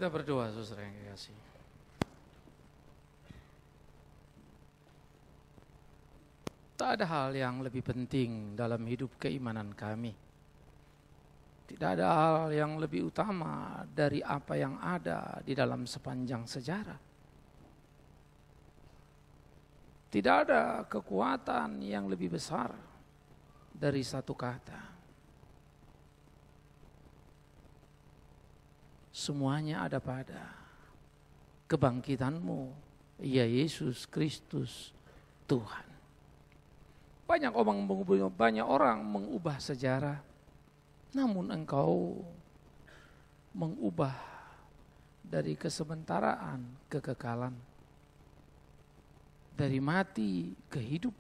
Kita berdoa, saudara yang kekasih. Tak ada hal yang lebih penting dalam hidup keimanan kami. Tidak ada hal yang lebih utama dari apa yang ada di dalam sepanjang sejarah. Tidak ada kekuatan yang lebih besar dari satu kata. Semuanya ada pada kebangkitan-Mu, ya Yesus Kristus Tuhan. Banyak orang mengubah sejarah, namun Engkau mengubah dari kesementaraan ke kekekalan, dari mati ke hidup.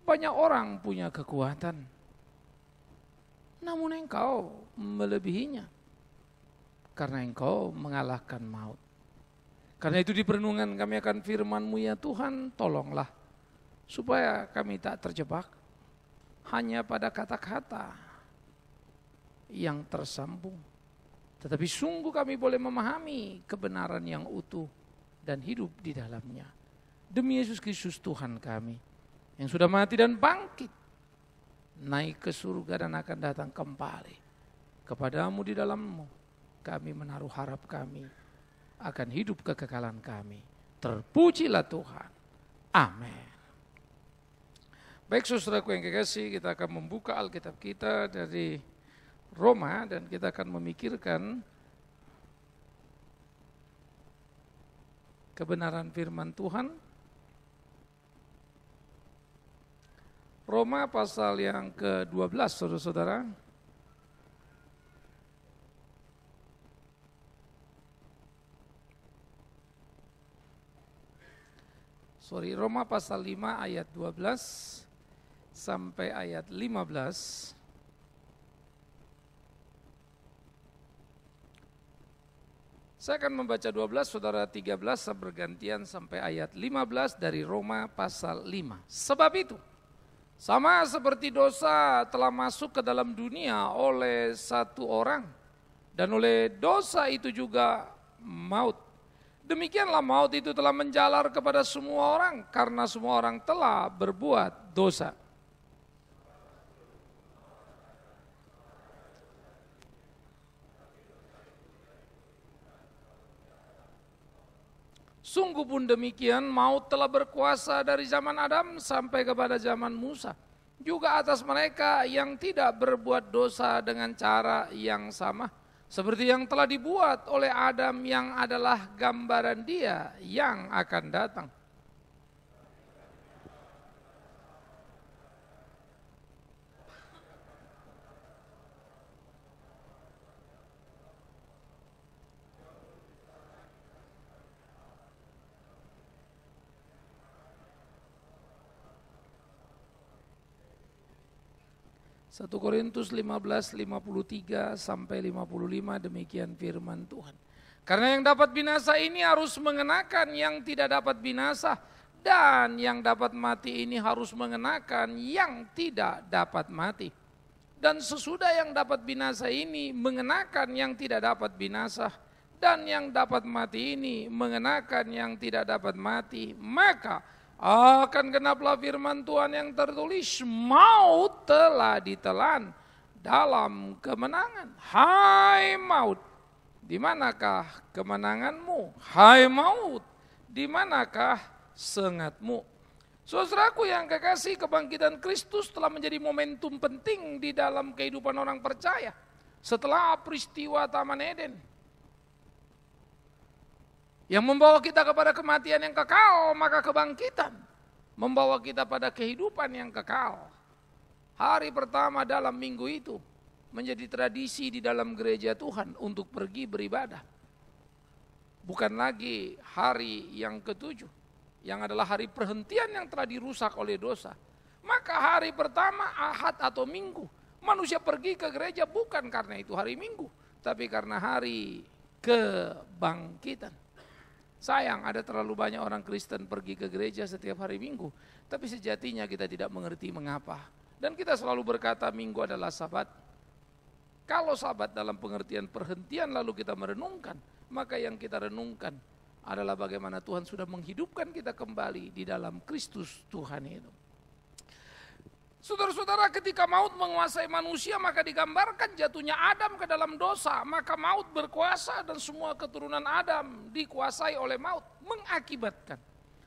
Banyak orang punya kekuatan, namun Engkau melebihinya, karena Engkau mengalahkan maut. Karena itu di perenungan kami akan firman-Mu ya Tuhan, tolonglah supaya kami tak terjebak hanya pada kata-kata yang tersambung, tetapi sungguh kami boleh memahami kebenaran yang utuh dan hidup di dalamnya. Demi Yesus Kristus Tuhan kami, yang sudah mati dan bangkit, naik ke surga dan akan datang kembali. Kepadamu di dalam-Mu kami menaruh harap kami akan hidup kekekalan kami. Terpujilah Tuhan. Amin. Baik saudaraku yang kekasih, kita akan membuka Alkitab kita dari Roma dan kita akan memikirkan kebenaran firman Tuhan. Roma pasal yang ke-12 saudara-saudara. Roma pasal 5 ayat 12 sampai ayat 15. Saya akan membaca 12, saudara 13 bergantian sampai ayat 15 dari Roma pasal 5. Sebab itu, sama seperti dosa telah masuk ke dalam dunia oleh satu orang, dan oleh dosa itu juga maut. Demikianlah maut itu telah menjalar kepada semua orang, karena semua orang telah berbuat dosa. Sungguh pun demikian, maut telah berkuasa dari zaman Adam sampai kepada zaman Musa, juga atas mereka yang tidak berbuat dosa dengan cara yang sama, seperti yang telah dibuat oleh Adam yang adalah gambaran Dia yang akan datang. Satu Korintus 15:53 sampai 55, demikian firman Tuhan. Karena yang dapat binasa ini harus mengenakan yang tidak dapat binasa, dan yang dapat mati ini harus mengenakan yang tidak dapat mati. Dan sesudah yang dapat binasa ini mengenakan yang tidak dapat binasa, dan yang dapat mati ini mengenakan yang tidak dapat mati, maka akan genaplah firman Tuhan yang tertulis, maut telah ditelan dalam kemenangan. Hai maut, di manakah kemenanganmu? Hai maut, di manakah sengatmu? Saudaraku yang kekasih, kebangkitan Kristus telah menjadi momentum penting di dalam kehidupan orang percaya setelah peristiwa Taman Eden, yang membawa kita kepada kematian yang kekal, maka kebangkitan membawa kita pada kehidupan yang kekal. Hari pertama dalam minggu itu menjadi tradisi di dalam gereja Tuhan untuk pergi beribadah. Bukan lagi hari yang ketujuh, yang adalah hari perhentian yang telah dirusak oleh dosa. Maka hari pertama, Ahad atau Minggu, manusia pergi ke gereja bukan karena itu hari Minggu, tapi karena hari kebangkitan. Sayang, ada terlalu banyak orang Kristen pergi ke gereja setiap hari Minggu, tapi sejatinya kita tidak mengerti mengapa. Dan kita selalu berkata Minggu adalah Sabat. Kalau sahabat dalam pengertian perhentian lalu kita merenungkan, maka yang kita renungkan adalah bagaimana Tuhan sudah menghidupkan kita kembali di dalam Kristus Tuhan itu. Saudara-saudara, ketika maut menguasai manusia maka digambarkan jatuhnya Adam ke dalam dosa. Maka maut berkuasa dan semua keturunan Adam dikuasai oleh maut. Mengakibatkan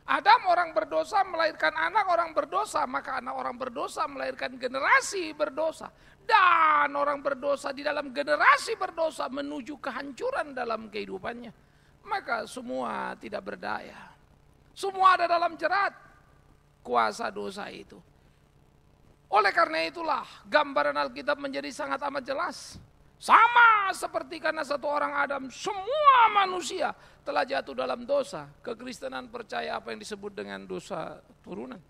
Adam orang berdosa melahirkan anak orang berdosa. Maka anak orang berdosa melahirkan generasi berdosa. Dan orang berdosa di dalam generasi berdosa menuju kehancuran dalam kehidupannya. Maka semua tidak berdaya. Semua ada dalam jerat kuasa dosa itu. Oleh karena itulah gambaran Alkitab menjadi sangat amat jelas. Sama seperti karena satu orang Adam, semua manusia telah jatuh dalam dosa. Kekristenan percaya apa yang disebut dengan dosa turunan.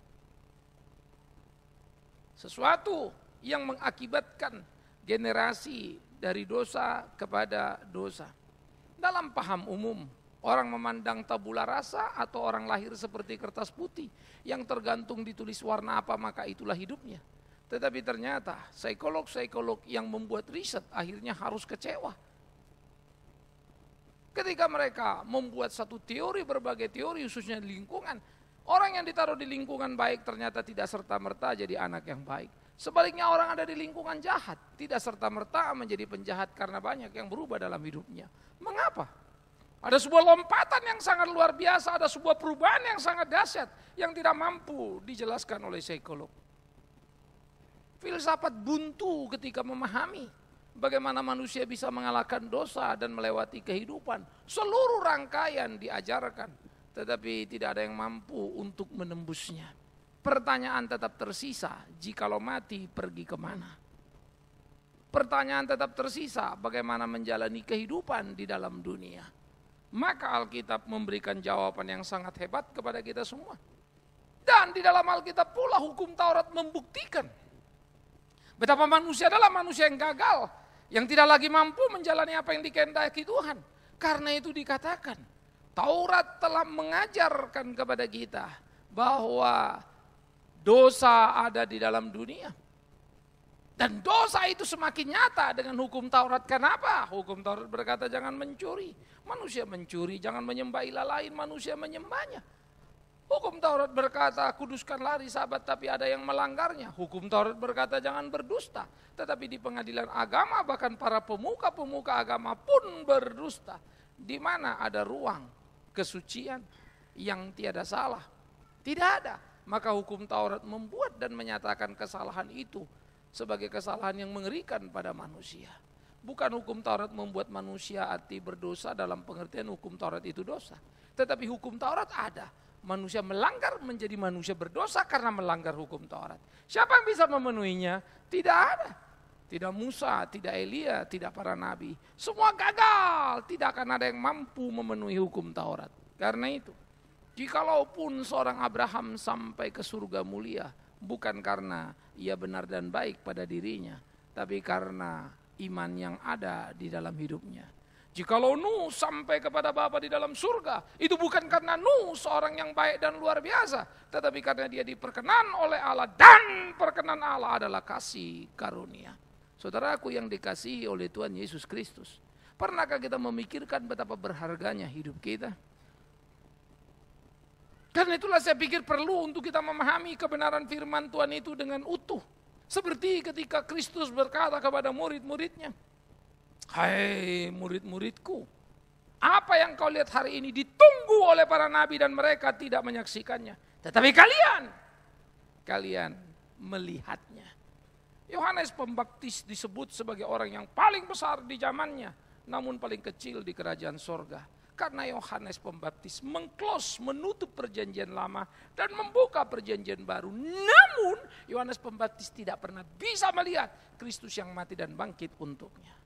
Sesuatu yang mengakibatkan generasi dari dosa kepada dosa. Dalam paham umum, orang memandang tabula rasa atau orang lahir seperti kertas putih yang tergantung ditulis warna apa maka itulah hidupnya. Tetapi ternyata psikolog-psikolog yang membuat riset akhirnya harus kecewa. Ketika mereka membuat satu teori, berbagai teori khususnya di lingkungan, orang yang ditaruh di lingkungan baik ternyata tidak serta-merta jadi anak yang baik. Sebaliknya orang ada di lingkungan jahat tidak serta-merta menjadi penjahat karena banyak yang berubah dalam hidupnya. Mengapa? Ada sebuah lompatan yang sangat luar biasa, ada sebuah perubahan yang sangat dahsyat yang tidak mampu dijelaskan oleh psikolog. Filsafat buntu ketika memahami bagaimana manusia bisa mengalahkan dosa dan melewati kehidupan. Seluruh rangkaian diajarkan, tetapi tidak ada yang mampu untuk menembusnya. Pertanyaan tetap tersisa, jikalau mati pergi kemana? Pertanyaan tetap tersisa, bagaimana menjalani kehidupan di dalam dunia? Maka Alkitab memberikan jawaban yang sangat hebat kepada kita semua. Dan di dalam Alkitab pula hukum Taurat membuktikan betapa manusia adalah manusia yang gagal, yang tidak lagi mampu menjalani apa yang dikehendaki Tuhan. Karena itu dikatakan, Taurat telah mengajarkan kepada kita bahwa dosa ada di dalam dunia. Dan dosa itu semakin nyata dengan hukum Taurat. Kenapa? Hukum Taurat berkata jangan mencuri. Manusia mencuri, jangan menyembah ilah lain, manusia menyembahnya. Hukum Taurat berkata kuduskan lari sahabat tapi ada yang melanggarnya. Hukum Taurat berkata jangan berdusta. Tetapi di pengadilan agama bahkan para pemuka-pemuka agama pun berdusta. Di mana ada ruang kesucian yang tiada salah? Tidak ada. Maka hukum Taurat membuat dan menyatakan kesalahan itu sebagai kesalahan yang mengerikan pada manusia. Bukan hukum Taurat membuat manusia hati berdosa dalam pengertian hukum Taurat itu dosa. Tetapi hukum Taurat ada. Manusia melanggar menjadi manusia berdosa karena melanggar hukum Taurat. Siapa yang bisa memenuhinya? Tidak ada. Tidak Musa, tidak Elia, tidak para nabi. Semua gagal. Tidak akan ada yang mampu memenuhi hukum Taurat. Karena itu, jikalaupun seorang Abraham sampai ke surga mulia, bukan karena ia benar dan baik pada dirinya, tapi karena iman yang ada di dalam hidupnya. Jikalau Nuh sampai kepada Bapa di dalam surga, itu bukan karena Nuh seorang yang baik dan luar biasa, tetapi karena dia diperkenan oleh Allah, dan perkenan Allah adalah kasih karunia. Saudaraku yang dikasihi oleh Tuhan Yesus Kristus, pernahkah kita memikirkan betapa berharganya hidup kita? Karena itulah saya pikir perlu untuk kita memahami kebenaran firman Tuhan itu dengan utuh. Seperti ketika Kristus berkata kepada murid-muridnya, hai murid-muridku, apa yang kau lihat hari ini ditunggu oleh para nabi dan mereka tidak menyaksikannya. Tetapi kalian melihatnya. Yohanes Pembaptis disebut sebagai orang yang paling besar di zamannya, namun paling kecil di kerajaan sorga. Karena Yohanes Pembaptis menutup perjanjian lama dan membuka perjanjian baru. Namun Yohanes Pembaptis tidak pernah bisa melihat Kristus yang mati dan bangkit untuknya.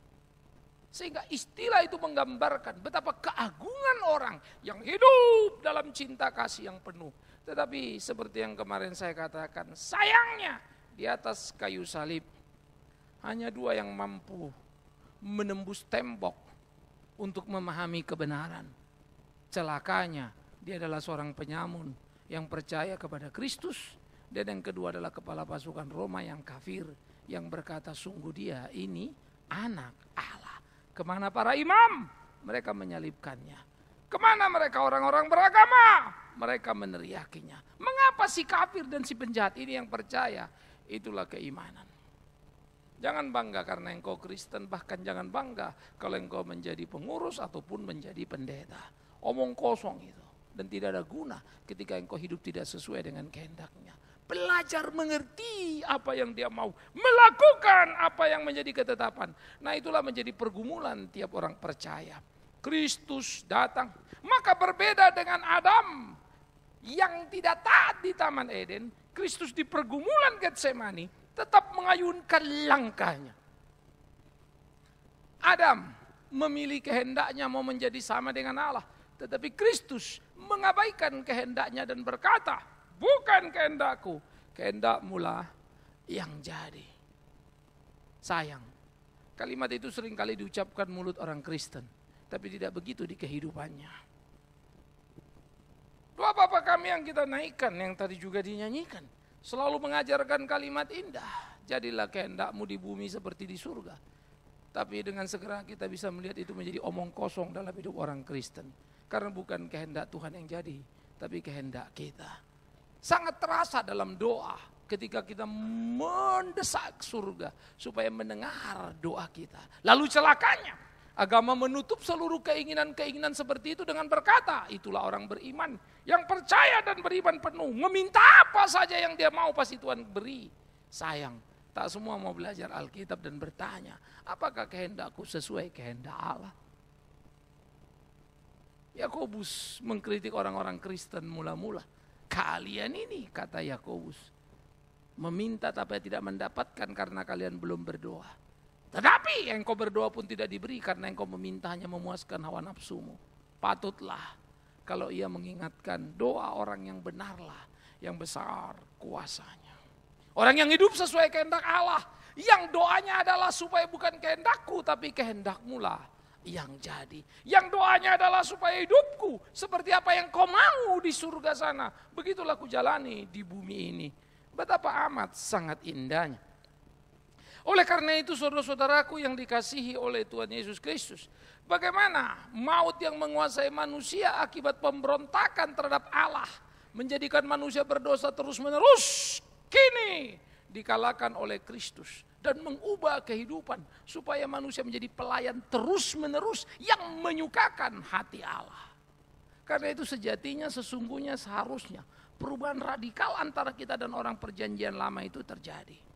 Sehingga istilah itu menggambarkan betapa keagungan orang yang hidup dalam cinta kasih yang penuh. Tetapi seperti yang kemarin saya katakan, sayangnya di atas kayu salib hanya dua yang mampu menembus tembok untuk memahami kebenaran. Celakanya, dia adalah seorang penyamun yang percaya kepada Kristus, dan yang kedua adalah kepala pasukan Roma yang kafir, yang berkata sungguh dia ini anak Allah. Kemana para imam? Mereka menyalibkannya. Kemana mereka orang-orang beragama? Mereka meneriakinya. Mengapa si kafir dan si penjahat ini yang percaya? Itulah keimanan. Jangan bangga karena engkau Kristen, bahkan jangan bangga kalau engkau menjadi pengurus ataupun menjadi pendeta. Omong kosong itu. Dan tidak ada guna ketika engkau hidup tidak sesuai dengan kehendaknya. Belajar mengerti apa yang dia mau, melakukan apa yang menjadi ketetapan. Nah itulah menjadi pergumulan tiap orang percaya. Kristus datang, maka berbeda dengan Adam yang tidak taat di Taman Eden. Kristus di pergumulan Getsemani tetap mengayunkan langkahnya. Adam memilih kehendaknya mau menjadi sama dengan Allah. Tetapi Kristus mengabaikan kehendaknya dan berkata, bukan kehendakku, kehendakmulah yang jadi. Sayang, kalimat itu seringkali diucapkan mulut orang Kristen, tapi tidak begitu di kehidupannya. Doa Bapa kami yang kita naikkan, yang tadi juga dinyanyikan, selalu mengajarkan kalimat indah. Jadilah kehendakmu di bumi seperti di surga. Tapi dengan segera kita bisa melihat itu menjadi omong kosong dalam hidup orang Kristen. Karena bukan kehendak Tuhan yang jadi, tapi kehendak kita. Sangat terasa dalam doa ketika kita mendesak surga supaya mendengar doa kita. Lalu celakanya, agama menutup seluruh keinginan-keinginan seperti itu dengan berkata, itulah orang beriman yang percaya dan beriman penuh. Meminta apa saja yang dia mau pasti Tuhan beri. Sayang, tak semua mau belajar Alkitab dan bertanya, apakah kehendakku sesuai kehendak Allah? Yakobus mengkritik orang-orang Kristen mula-mula. Kalian ini, kata Yakobus, meminta tapi tidak mendapatkan karena kalian belum berdoa. Tetapi engkau berdoa pun tidak diberi karena engkau meminta hanya memuaskan hawa nafsumu. Patutlah kalau ia mengingatkan doa orang yang benarlah, yang besar kuasanya. Orang yang hidup sesuai kehendak Allah, yang doanya adalah supaya bukan kehendakku tapi kehendakmulah yang jadi. Yang doanya adalah supaya hidupku seperti apa yang kau mau di surga sana, begitulah ku jalani di bumi ini. Betapa amat sangat indahnya. Oleh karena itu saudara-saudaraku yang dikasihi oleh Tuhan Yesus Kristus, bagaimana maut yang menguasai manusia akibat pemberontakan terhadap Allah menjadikan manusia berdosa terus-menerus, kini dikalahkan oleh Kristus dan mengubah kehidupan supaya manusia menjadi pelayan terus-menerus yang menyukakan hati Allah. Karena itu sejatinya sesungguhnya seharusnya perubahan radikal antara kita dan orang perjanjian lama itu terjadi.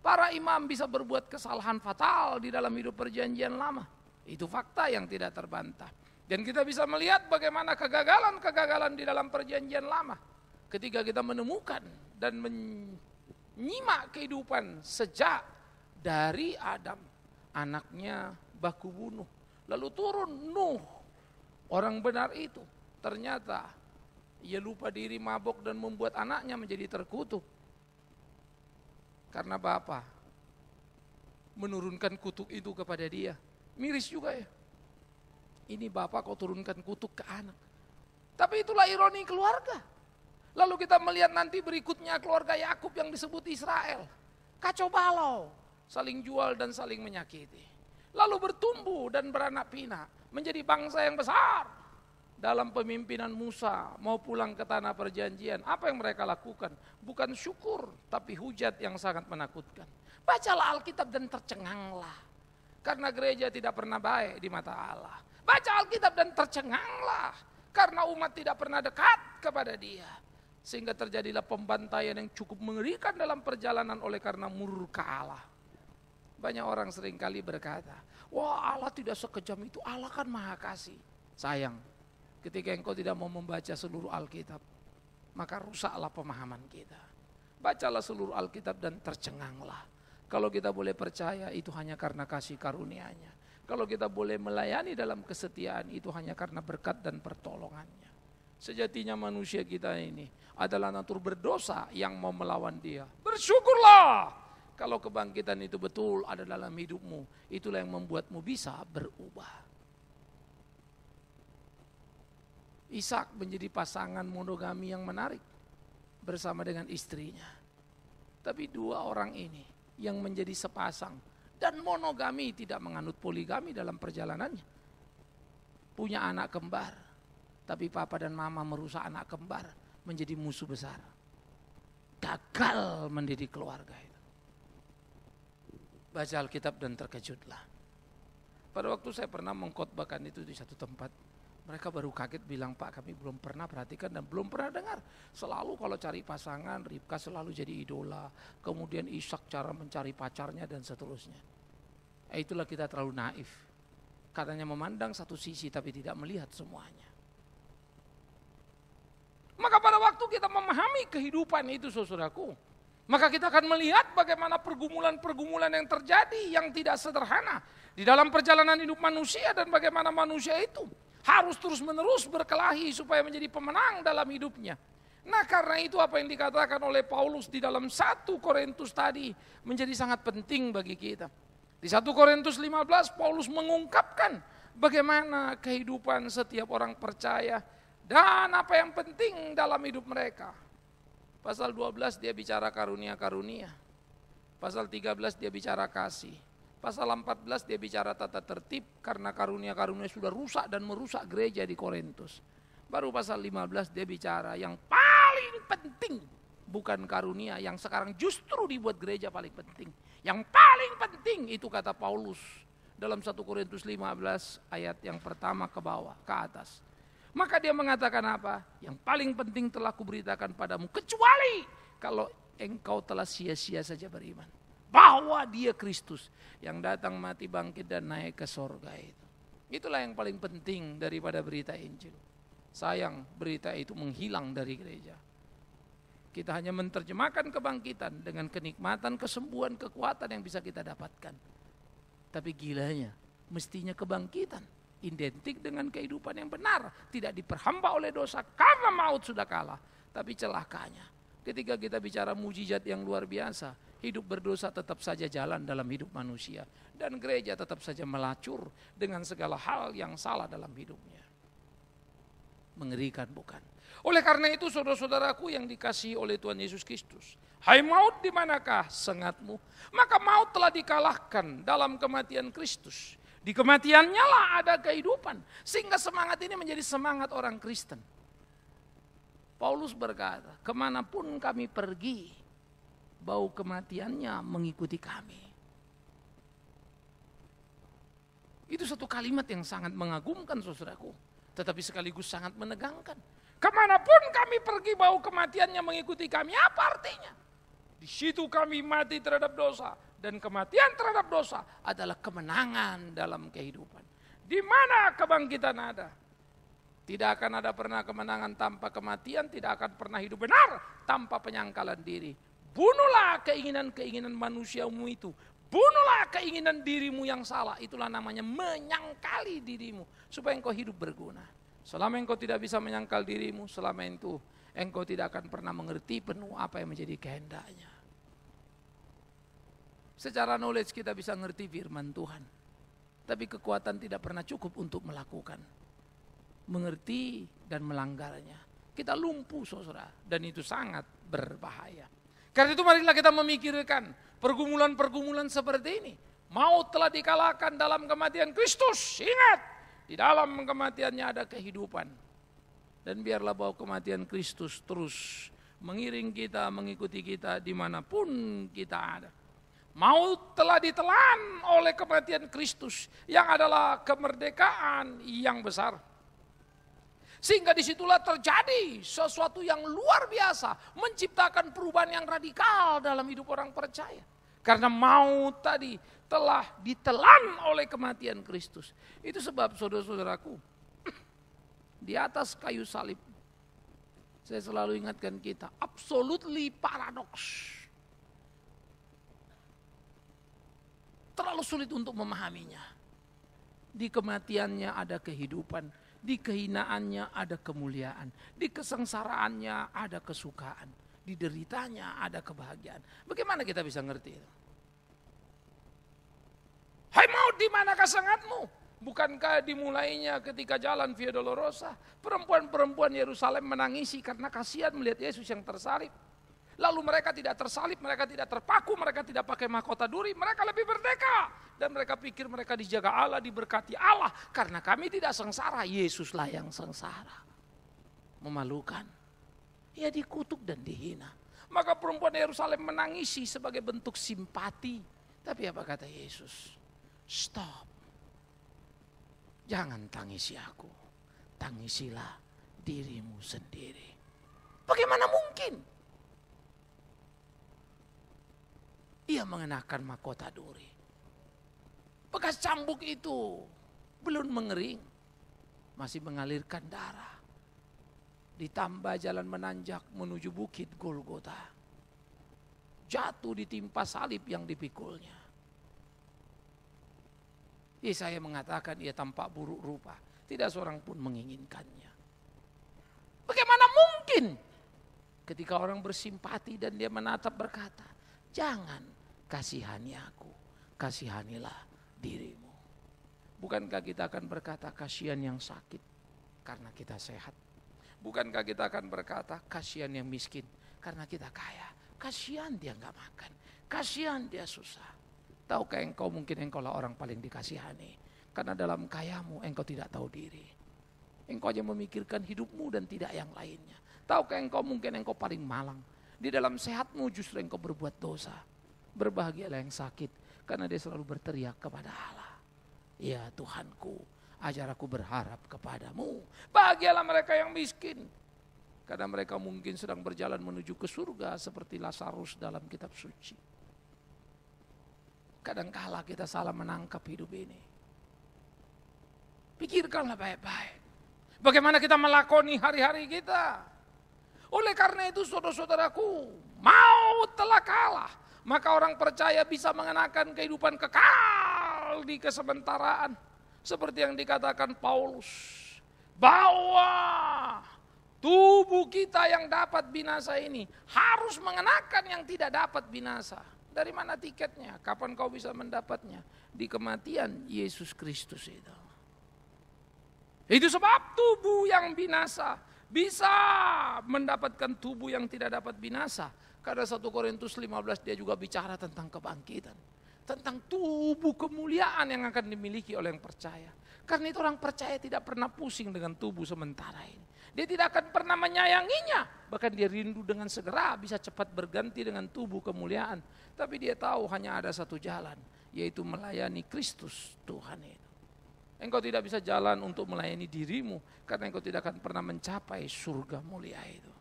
Para imam bisa berbuat kesalahan fatal di dalam hidup perjanjian lama. Itu fakta yang tidak terbantah. Dan kita bisa melihat bagaimana kegagalan-kegagalan di dalam perjanjian lama. Ketika kita menemukan dan menyimak kehidupan sejak dari Adam, anaknya baku bunuh. Lalu turun Nuh, orang benar itu. Ternyata ia lupa diri, mabok dan membuat anaknya menjadi terkutuk. Karena Bapa menurunkan kutuk itu kepada dia. Miris juga ya. Ini Bapa kau turunkan kutuk ke anak. Tapi itulah ironi keluarga. Lalu kita melihat nanti berikutnya keluarga Yakub yang disebut Israel. Kacau balau, saling jual dan saling menyakiti. Lalu bertumbuh dan beranak pinak, menjadi bangsa yang besar. Dalam pemimpinan Musa mau pulang ke tanah perjanjian, apa yang mereka lakukan? Bukan syukur, tapi hujat yang sangat menakutkan. Bacalah Alkitab dan tercenganglah. Karena gereja tidak pernah baik di mata Allah. Baca Alkitab dan tercenganglah. Karena umat tidak pernah dekat kepada Dia. Sehingga terjadilah pembantaian yang cukup mengerikan dalam perjalanan oleh karena murka Allah. Banyak orang seringkali berkata, wah Allah tidak sekejam itu, Allah kan maha kasih. Sayang, ketika engkau tidak mau membaca seluruh Alkitab, maka rusaklah pemahaman kita. Bacalah seluruh Alkitab dan tercenganglah. Kalau kita boleh percaya itu hanya karena kasih karunia-Nya. Kalau kita boleh melayani dalam kesetiaan itu hanya karena berkat dan pertolongannya. Sejatinya manusia kita ini adalah natur berdosa yang mau melawan Dia. Bersyukurlah kalau kebangkitan itu betul ada dalam hidupmu. Itulah yang membuatmu bisa berubah. Ishak menjadi pasangan monogami yang menarik bersama dengan istrinya. Tapi dua orang ini yang menjadi sepasang Dan monogami, tidak menganut poligami dalam perjalanannya. Punya anak kembar, tapi papa dan mama merusak anak kembar menjadi musuh besar. Gagal mendidik keluarga itu. Baca Alkitab dan terkejutlah. Pada waktu saya pernah mengkhotbahkan itu di satu tempat, mereka baru kaget bilang, Pak, kami belum pernah perhatikan dan belum pernah dengar. Selalu kalau cari pasangan, Ribka selalu jadi idola. Kemudian Ishak cara mencari pacarnya dan seterusnya. Itulah kita terlalu naif. Katanya memandang satu sisi tapi tidak melihat semuanya. Maka pada waktu kita memahami kehidupan itu saudaraku, maka kita akan melihat bagaimana pergumulan-pergumulan yang terjadi yang tidak sederhana di dalam perjalanan hidup manusia dan bagaimana manusia itu harus terus-menerus berkelahi supaya menjadi pemenang dalam hidupnya. Nah karena itu apa yang dikatakan oleh Paulus di dalam 1 Korintus tadi menjadi sangat penting bagi kita. Di 1 Korintus 15 Paulus mengungkapkan bagaimana kehidupan setiap orang percaya dan apa yang penting dalam hidup mereka. Pasal 12 dia bicara karunia-karunia. Pasal 13 dia bicara kasih. Pasal 14 dia bicara tata tertib karena karunia-karunia sudah rusak dan merusak gereja di Korintus. Baru pasal 15 dia bicara yang paling penting, bukan karunia yang sekarang justru dibuat gereja paling penting. Yang paling penting itu kata Paulus dalam 1 Korintus 15 ayat yang pertama ke bawah, ke atas. Maka dia mengatakan apa? Yang paling penting telah kuberitakan padamu, kecuali kalau engkau telah sia-sia saja beriman. Bahwa dia Kristus yang datang mati bangkit dan naik ke sorga itu. Itulah yang paling penting daripada berita Injil. Sayang berita itu menghilang dari gereja. Kita hanya menerjemahkan kebangkitan dengan kenikmatan, kesembuhan, kekuatan yang bisa kita dapatkan. Tapi gilanya mestinya kebangkitan identik dengan kehidupan yang benar, tidak diperhamba oleh dosa karena maut sudah kalah. Tapi celakanya ketika kita bicara mujizat yang luar biasa, hidup berdosa tetap saja jalan dalam hidup manusia dan gereja tetap saja melacur dengan segala hal yang salah dalam hidupnya. Mengerikan bukan? Oleh karena itu saudara-saudaraku yang dikasihi oleh Tuhan Yesus Kristus, hai maut di manakah sengatmu? Maka maut telah dikalahkan dalam kematian Kristus. Di kematiannya lah ada kehidupan. Sehingga semangat ini menjadi semangat orang Kristen. Paulus berkata, kemanapun kami pergi, bau kematiannya mengikuti kami. Itu satu kalimat yang sangat mengagumkan saudaraku. Tetapi sekaligus sangat menegangkan. Kemanapun kami pergi, bau kematiannya mengikuti kami. Apa artinya? Di situ kami mati terhadap dosa. Dan kematian terhadap dosa adalah kemenangan dalam kehidupan. Di mana kebangkitan ada? Tidak akan ada pernah kemenangan tanpa kematian, tidak akan pernah hidup benar tanpa penyangkalan diri. Bunuhlah keinginan-keinginan manusiamu itu. Bunuhlah keinginan dirimu yang salah. Itulah namanya menyangkali dirimu supaya engkau hidup berguna. Selama engkau tidak bisa menyangkal dirimu, selama itu engkau tidak akan pernah mengerti penuh apa yang menjadi kehendaknya. Secara knowledge kita bisa ngerti firman Tuhan. Tapi kekuatan tidak pernah cukup untuk melakukan. Mengerti dan melanggarnya. Kita lumpuh saudara. Dan itu sangat berbahaya. Karena itu marilah kita memikirkan pergumulan-pergumulan seperti ini. Maut telah dikalahkan dalam kematian Kristus. Ingat, di dalam kematiannya ada kehidupan. Dan biarlah bahwa kematian Kristus terus mengiring kita, mengikuti kita dimanapun kita ada. Maut telah ditelan oleh kematian Kristus yang adalah kemerdekaan yang besar. Sehingga disitulah terjadi sesuatu yang luar biasa, menciptakan perubahan yang radikal dalam hidup orang percaya. Karena maut tadi telah ditelan oleh kematian Kristus. Itu sebab saudara-saudaraku, di atas kayu salib, saya selalu ingatkan kita, absolutely paradoks. Terlalu sulit untuk memahaminya. Di kematiannya ada kehidupan, di kehinaannya ada kemuliaan, di kesengsaraannya ada kesukaan, di deritanya ada kebahagiaan. Bagaimana kita bisa ngerti itu? Hai maut, di manakah sengatmu? Bukankah dimulainya ketika jalan Via Dolorosa, perempuan-perempuan Yerusalem menangisi karena kasihan melihat Yesus yang tersalib. Lalu mereka tidak tersalib, mereka tidak terpaku, mereka tidak pakai mahkota duri, mereka lebih merdeka. Dan mereka pikir mereka dijaga Allah, diberkati Allah. Karena kami tidak sengsara, Yesuslah yang sengsara. Memalukan. Ia dikutuk dan dihina. Maka perempuan Yerusalem menangisi sebagai bentuk simpati. Tapi apa kata Yesus? Stop. Jangan tangisi aku. Tangisilah dirimu sendiri. Bagaimana mungkin? Ia mengenakan mahkota duri. Bekas cambuk itu belum mengering. Masih mengalirkan darah. Ditambah jalan menanjak menuju bukit Golgota. Jatuh ditimpa salib yang dipikulnya. Yesaya mengatakan ia tampak buruk rupa. Tidak seorang pun menginginkannya. Bagaimana mungkin ketika orang bersimpati dan dia menatap berkata, jangan kasihani aku, kasihanilah dirimu. Bukankah kita akan berkata kasihan yang sakit karena kita sehat? Bukankah kita akan berkata kasihan yang miskin karena kita kaya? Kasihan dia nggak makan, kasihan dia susah. Tahukah engkau mungkin engkaulah orang paling dikasihani? Karena dalam kayamu engkau tidak tahu diri. Engkau hanya memikirkan hidupmu dan tidak yang lainnya. Tahukah engkau mungkin engkau paling malang? Di dalam sehatmu justru engkau berbuat dosa. Berbahagialah yang sakit karena dia selalu berteriak kepada Allah. Ya Tuhanku, ajar aku berharap kepadamu. Bahagialah mereka yang miskin. Karena mereka mungkin sedang berjalan menuju ke surga seperti Lazarus dalam kitab suci. Kadangkala kita salah menangkap hidup ini. Pikirkanlah baik-baik. Bagaimana kita melakoni hari-hari kita. Oleh karena itu saudara-saudaraku, maut telah kalah. Maka orang percaya bisa mengenakan kehidupan kekal di kesementaraan. Seperti yang dikatakan Paulus. Bahwa tubuh kita yang dapat binasa ini harus mengenakan yang tidak dapat binasa. Dari mana tiketnya? Kapan kau bisa mendapatnya? Di kematian Yesus Kristus itu. Itu sebab tubuh yang binasa bisa mendapatkan tubuh yang tidak dapat binasa. Karena 1 Korintus 15 dia juga bicara tentang kebangkitan. Tentang tubuh kemuliaan yang akan dimiliki oleh yang percaya. Karena itu orang percaya tidak pernah pusing dengan tubuh sementara ini. Dia tidak akan pernah menyayanginya. Bahkan dia rindu dengan segera bisa cepat berganti dengan tubuh kemuliaan. Tapi dia tahu hanya ada satu jalan. Yaitu melayani Kristus Tuhan itu. Engkau tidak bisa jalan untuk melayani dirimu. Karena engkau tidak akan pernah mencapai surga mulia itu.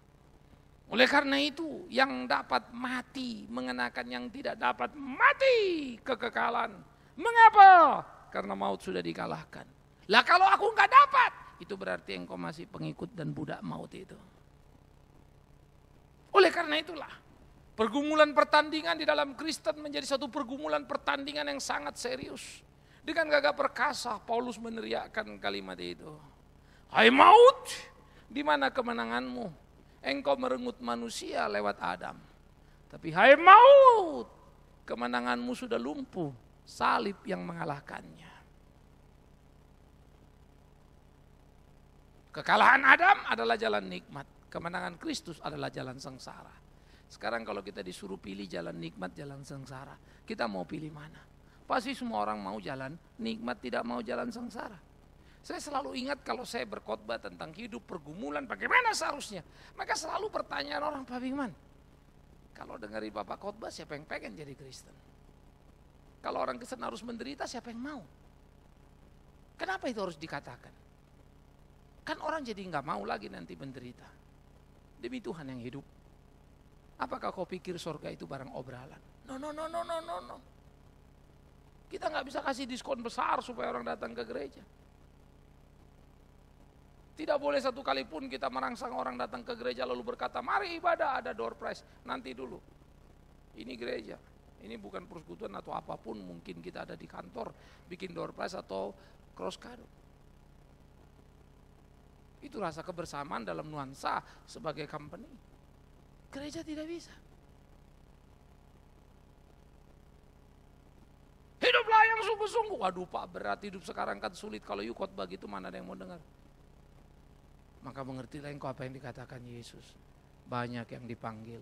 Oleh karena itu yang dapat mati mengenakan yang tidak dapat mati kekekalan. Mengapa? Karena maut sudah dikalahkan. Lah kalau aku enggak dapat, itu berarti engkau masih pengikut dan budak maut itu. Oleh karena itulah, pergumulan pertandingan di dalam Kristen menjadi satu pergumulan pertandingan yang sangat serius. Dengan gagah perkasa Paulus meneriakkan kalimat itu. Hai maut, di mana kemenanganmu? Engkau merenggut manusia lewat Adam. Tapi hai maut, kemenanganmu sudah lumpuh, salib yang mengalahkannya. Kekalahan Adam adalah jalan nikmat, kemenangan Kristus adalah jalan sengsara. Sekarang kalau kita disuruh pilih jalan nikmat, jalan sengsara, kita mau pilih mana? Pasti semua orang mau jalan nikmat, tidak mau jalan sengsara. Saya selalu ingat kalau saya berkhotbah tentang hidup pergumulan, bagaimana seharusnya. Maka selalu pertanyaan orang, Pak Bingman, kalau dengerin Bapak khotbah siapa yang pengen jadi Kristen? Kalau orang Kristen harus menderita, siapa yang mau? Kenapa itu harus dikatakan? Kan orang jadi nggak mau lagi nanti menderita. Demi Tuhan yang hidup. Apakah kau pikir surga itu barang obralan? No. Kita nggak bisa kasih diskon besar supaya orang datang ke gereja. Tidak boleh satu kali pun kita merangsang orang datang ke gereja lalu berkata, mari ibadah, ada door prize, nanti dulu. Ini gereja, ini bukan persekutuan atau apapun, mungkin kita ada di kantor, bikin door prize atau cross kado. Itu rasa kebersamaan dalam nuansa sebagai company. Gereja tidak bisa. Hiduplah yang sungguh-sungguh. Waduh Pak, berat hidup sekarang kan sulit. Kalau you khotbah gitu mana ada yang mau dengar. Maka mengertilah engkau apa yang dikatakan Yesus. Banyak yang dipanggil,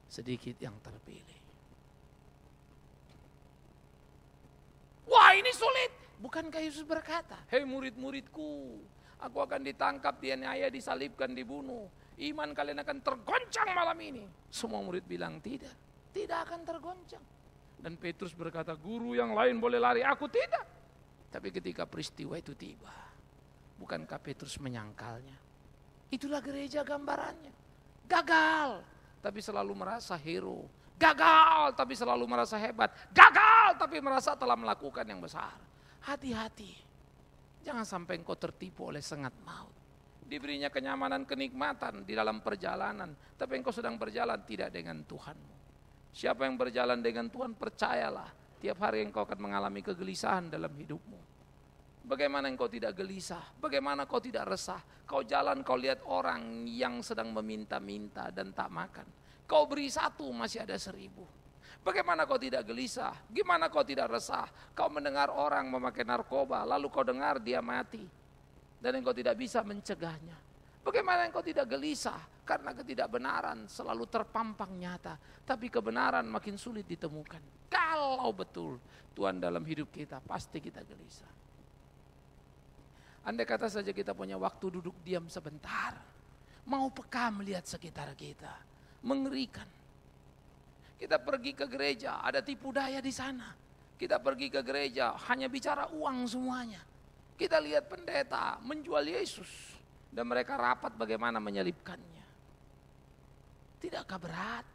sedikit yang terpilih. Wah, ini sulit. Bukankah Yesus berkata, hei murid-muridku, aku akan ditangkap, dianiaya, disalibkan, dibunuh. Iman kalian akan tergoncang malam ini. Semua murid bilang tidak akan tergoncang. Dan Petrus berkata, guru yang lain boleh lari, aku tidak. Tapi ketika peristiwa itu tiba, bukankah Petrus menyangkalnya? Itulah gereja gambarannya. Gagal, tapi selalu merasa hero. Gagal, tapi selalu merasa hebat. Gagal, tapi merasa telah melakukan yang besar. Hati-hati, jangan sampai engkau tertipu oleh sengat maut. Diberinya kenyamanan, kenikmatan di dalam perjalanan, tapi engkau sedang berjalan tidak dengan Tuhanmu. Siapa yang berjalan dengan Tuhan, percayalah, tiap hari engkau akan mengalami kegelisahan dalam hidupmu. Bagaimana engkau tidak gelisah? Bagaimana kau tidak resah? Kau jalan, kau lihat orang yang sedang meminta-minta dan tak makan. Kau beri 1, masih ada 1000. Bagaimana kau tidak gelisah? Gimana kau tidak resah? Kau mendengar orang memakai narkoba, lalu kau dengar dia mati. Dan engkau tidak bisa mencegahnya. Bagaimana engkau tidak gelisah? Karena ketidakbenaran selalu terpampang nyata. Tapi kebenaran makin sulit ditemukan. Kalau betul Tuhan dalam hidup kita, pasti kita gelisah. Andai kata saja kita punya waktu duduk diam sebentar. Mau peka melihat sekitar kita. Mengerikan. Kita pergi ke gereja, ada tipu daya di sana. Kita pergi ke gereja, hanya bicara uang semuanya. Kita lihat pendeta menjual Yesus. Dan mereka rapat bagaimana menyelipkannya. Tidakkah berat?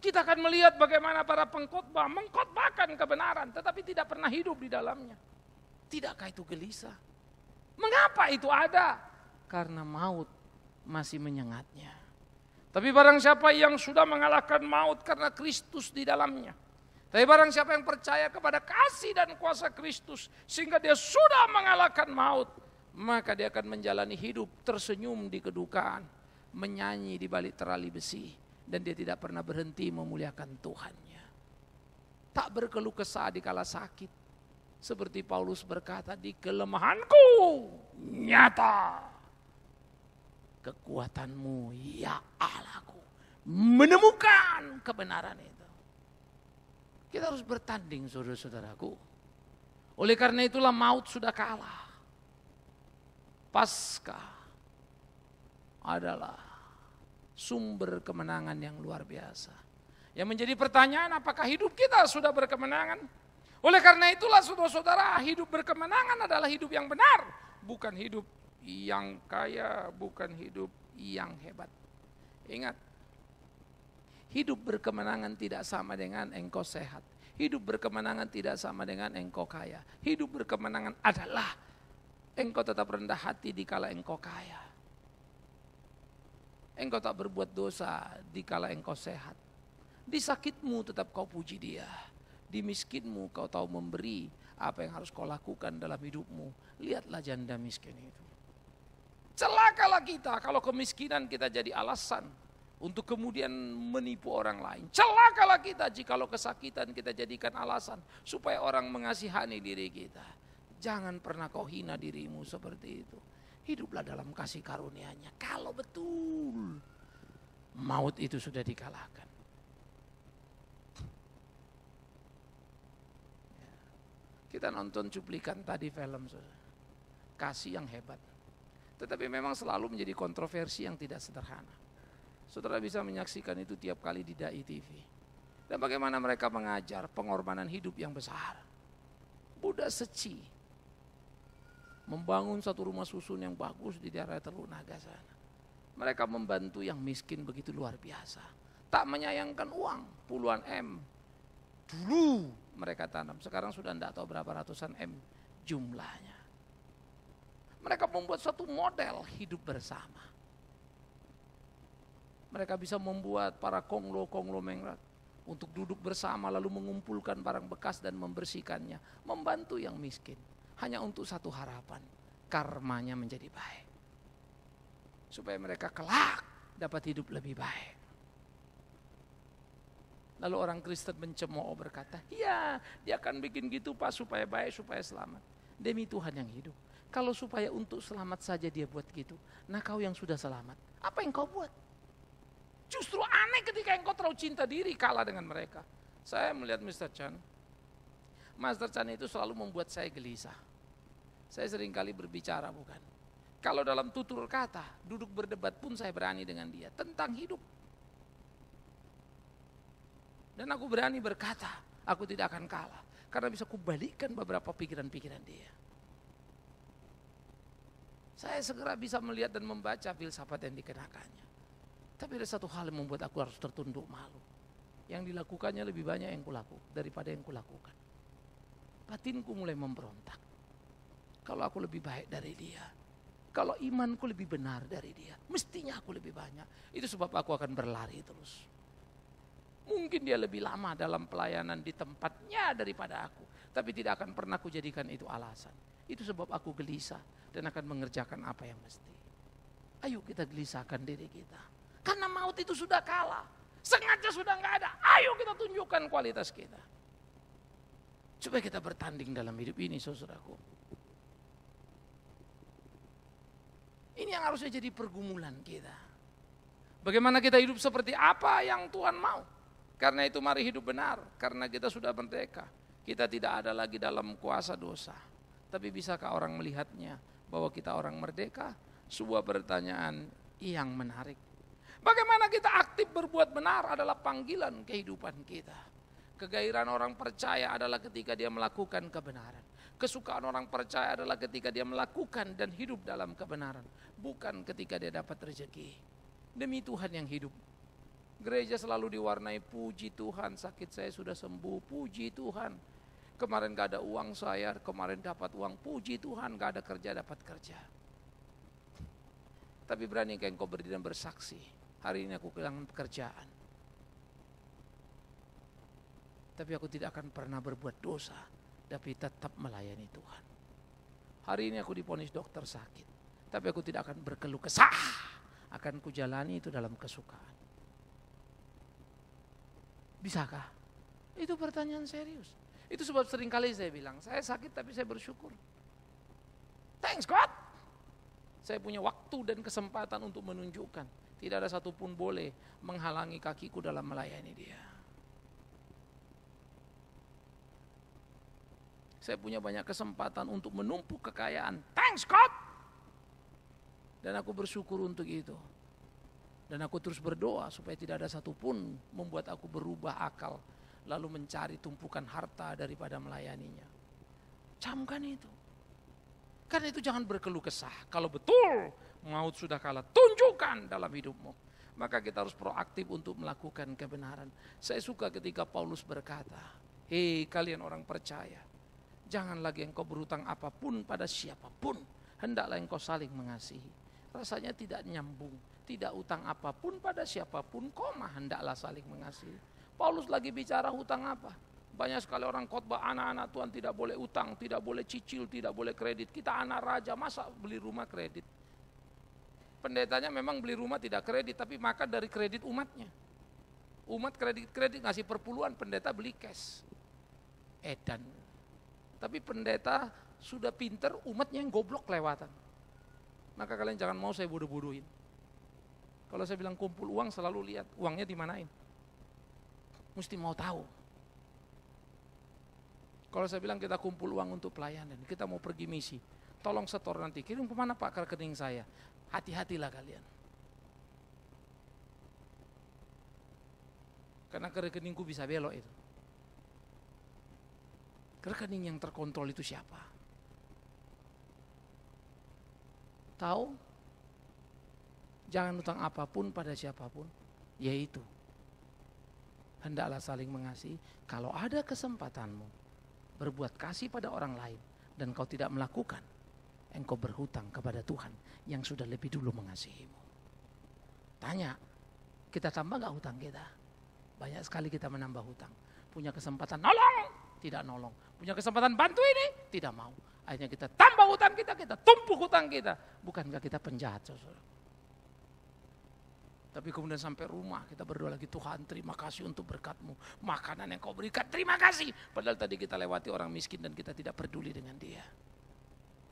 Kita akan melihat bagaimana para pengkhotbah mengkhotbahkan kebenaran, tetapi tidak pernah hidup di dalamnya. Tidakkah itu gelisah? Mengapa itu ada? Karena maut masih menyengatnya. Tapi barang siapa yang sudah mengalahkan maut karena Kristus di dalamnya. Tapi barang siapa yang percaya kepada kasih dan kuasa Kristus, sehingga dia sudah mengalahkan maut, maka dia akan menjalani hidup tersenyum di kedukaan, menyanyi di balik terali besi, dan dia tidak pernah berhenti memuliakan Tuhannya. Tak berkeluh kesah di kala sakit. Seperti Paulus berkata, di kelemahanku nyata kekuatanmu ya Allahku, menemukan kebenaran itu. Kita harus bertanding saudara-saudaraku. Oleh karena itulah maut sudah kalah. Paskah adalah sumber kemenangan yang luar biasa. Yang menjadi pertanyaan, apakah hidup kita sudah berkemenangan? Oleh karena itulah saudara-saudara, hidup berkemenangan adalah hidup yang benar. Bukan hidup yang kaya, bukan hidup yang hebat. Ingat, hidup berkemenangan tidak sama dengan engkau sehat. Hidup berkemenangan tidak sama dengan engkau kaya. Hidup berkemenangan adalah engkau tetap rendah hati dikala engkau kaya. Engkau tak berbuat dosa dikala engkau sehat. Di sakitmu tetap kau puji Dia. Di miskinmu kau tahu memberi apa yang harus kau lakukan dalam hidupmu. Lihatlah janda miskin itu. Celakalah kita kalau kemiskinan kita jadi alasan untuk kemudian menipu orang lain. Celakalah kita jikalau kesakitan kita jadikan alasan supaya orang mengasihani diri kita. Jangan pernah kau hina dirimu seperti itu. Hiduplah dalam kasih karunia-Nya. Kalau betul maut itu sudah dikalahkan. Kita nonton cuplikan tadi film, kasih yang hebat. Tetapi memang selalu menjadi kontroversi yang tidak sederhana. Saudara bisa menyaksikan itu tiap kali di Dai TV. Dan bagaimana mereka mengajar pengorbanan hidup yang besar. Buddha Seci membangun satu rumah susun yang bagus di daerah Teluk Naga sana. Mereka membantu yang miskin begitu luar biasa. Tak menyayangkan uang, puluhan M. Dulu mereka tanam, sekarang sudah tidak tahu berapa ratusan M jumlahnya. Mereka membuat suatu model hidup bersama. Mereka bisa membuat para konglomerat untuk duduk bersama lalu mengumpulkan barang bekas dan membersihkannya. Membantu yang miskin. Hanya untuk satu harapan, karmanya menjadi baik. Supaya mereka kelak dapat hidup lebih baik. Lalu orang Kristen mencemooh berkata, ya dia akan bikin gitu Pak supaya baik, supaya selamat. Demi Tuhan yang hidup. Kalau supaya untuk selamat saja dia buat gitu, nah kau yang sudah selamat, apa yang kau buat? Justru aneh ketika engkau terlalu cinta diri kalah dengan mereka. Saya melihat Mr. Chan. Master Chan itu selalu membuat saya gelisah. Saya seringkali berbicara bukan. Kalau dalam tutur kata, duduk berdebat pun saya berani dengan dia tentang hidup. Dan aku berani berkata, aku tidak akan kalah. Karena bisa kubalikkan beberapa pikiran-pikiran dia. Saya segera bisa melihat dan membaca filsafat yang dikenakannya. Tapi ada satu hal yang membuat aku harus tertunduk malu. Yang dilakukannya lebih banyak yang kulakukan daripada yang kulakukan. Batinku mulai memberontak. Kalau aku lebih baik dari dia, kalau imanku lebih benar dari dia, mestinya aku lebih banyak. Itu sebab aku akan berlari terus. Mungkin dia lebih lama dalam pelayanan di tempatnya daripada aku, tapi tidak akan pernah aku jadikan itu alasan. Itu sebab aku gelisah dan akan mengerjakan apa yang mesti. Ayo kita gelisahkan diri kita. Karena maut itu sudah kalah. Sengaja sudah enggak ada. Ayo kita tunjukkan kualitas kita. Supaya kita bertanding dalam hidup ini, saudaraku. Ini yang harusnya jadi pergumulan kita. Bagaimana kita hidup seperti apa yang Tuhan mau. Karena itu mari hidup benar. Karena kita sudah merdeka. Kita tidak ada lagi dalam kuasa dosa. Tapi bisakah orang melihatnya bahwa kita orang merdeka? Sebuah pertanyaan yang menarik. Bagaimana kita aktif berbuat benar adalah panggilan kehidupan kita. Kegairahan orang percaya adalah ketika dia melakukan kebenaran. Kesukaan orang percaya adalah ketika dia melakukan dan hidup dalam kebenaran. Bukan ketika dia dapat rezeki. Demi Tuhan yang hidup. Gereja selalu diwarnai puji Tuhan, sakit saya sudah sembuh, puji Tuhan. Kemarin gak ada uang saya, kemarin dapat uang, puji Tuhan, gak ada kerja, dapat kerja. Tapi berani engkau berdiri dan bersaksi, hari ini aku kehilangan pekerjaan. Tapi aku tidak akan pernah berbuat dosa, tapi tetap melayani Tuhan. Hari ini aku divonis dokter sakit, tapi aku tidak akan berkeluh kesah, akan kujalani itu dalam kesukaan. Bisakah? Itu pertanyaan serius. Itu sebab seringkali saya bilang, saya sakit tapi saya bersyukur. Thanks God. Saya punya waktu dan kesempatan untuk menunjukkan. Tidak ada satupun boleh menghalangi kakiku dalam melayani dia. Saya punya banyak kesempatan untuk menumpuk kekayaan. Thanks God. Dan aku bersyukur untuk itu. Dan aku terus berdoa supaya tidak ada satupun membuat aku berubah akal. Lalu mencari tumpukan harta daripada melayaninya. Camkan itu. Karena itu jangan berkeluh kesah. Kalau betul maut sudah kalah, tunjukkan dalam hidupmu. Maka kita harus proaktif untuk melakukan kebenaran. Saya suka ketika Paulus berkata, hei kalian orang percaya, jangan lagi engkau berhutang apapun pada siapapun. Hendaklah engkau saling mengasihi. Rasanya tidak nyambung. Tidak utang apapun pada siapapun, hendaklah saling mengasihi. Paulus lagi bicara hutang apa? Banyak sekali orang khotbah anak-anak Tuhan tidak boleh utang, tidak boleh cicil, tidak boleh kredit. Kita anak raja, masa beli rumah kredit? Pendetanya memang beli rumah tidak kredit, tapi makan dari kredit umatnya. Umat kredit ngasih perpuluhan, pendeta beli cash. Edan. Tapi pendeta sudah pinter, umatnya yang goblok kelewatan. Maka kalian jangan mau saya bodoh-bodohin. Kalau saya bilang kumpul uang selalu lihat uangnya dimanain. Mesti mau tahu. Kalau saya bilang kita kumpul uang untuk pelayanan, kita mau pergi misi, tolong setor nanti, kirim kemana Pak ke rekening saya. Hati-hatilah kalian. Karena ke rekeningku bisa belok itu. Ke rekening yang terkontrol itu siapa? Tahu? Jangan utang apapun pada siapapun, yaitu hendaklah saling mengasihi. Kalau ada kesempatanmu berbuat kasih pada orang lain dan kau tidak melakukan, engkau berhutang kepada Tuhan yang sudah lebih dulu mengasihimu. Tanya, kita tambah gak hutang kita? Banyak sekali kita menambah hutang. Punya kesempatan nolong, tidak nolong. Punya kesempatan bantu ini, tidak mau. Akhirnya kita tambah hutang kita tumpuk hutang kita. Bukankah kita penjahat, saudara? Tapi kemudian sampai rumah kita berdoa lagi, Tuhan terima kasih untuk berkat-Mu. Makanan yang Kau berikan terima kasih. Padahal tadi kita lewati orang miskin dan kita tidak peduli dengan dia.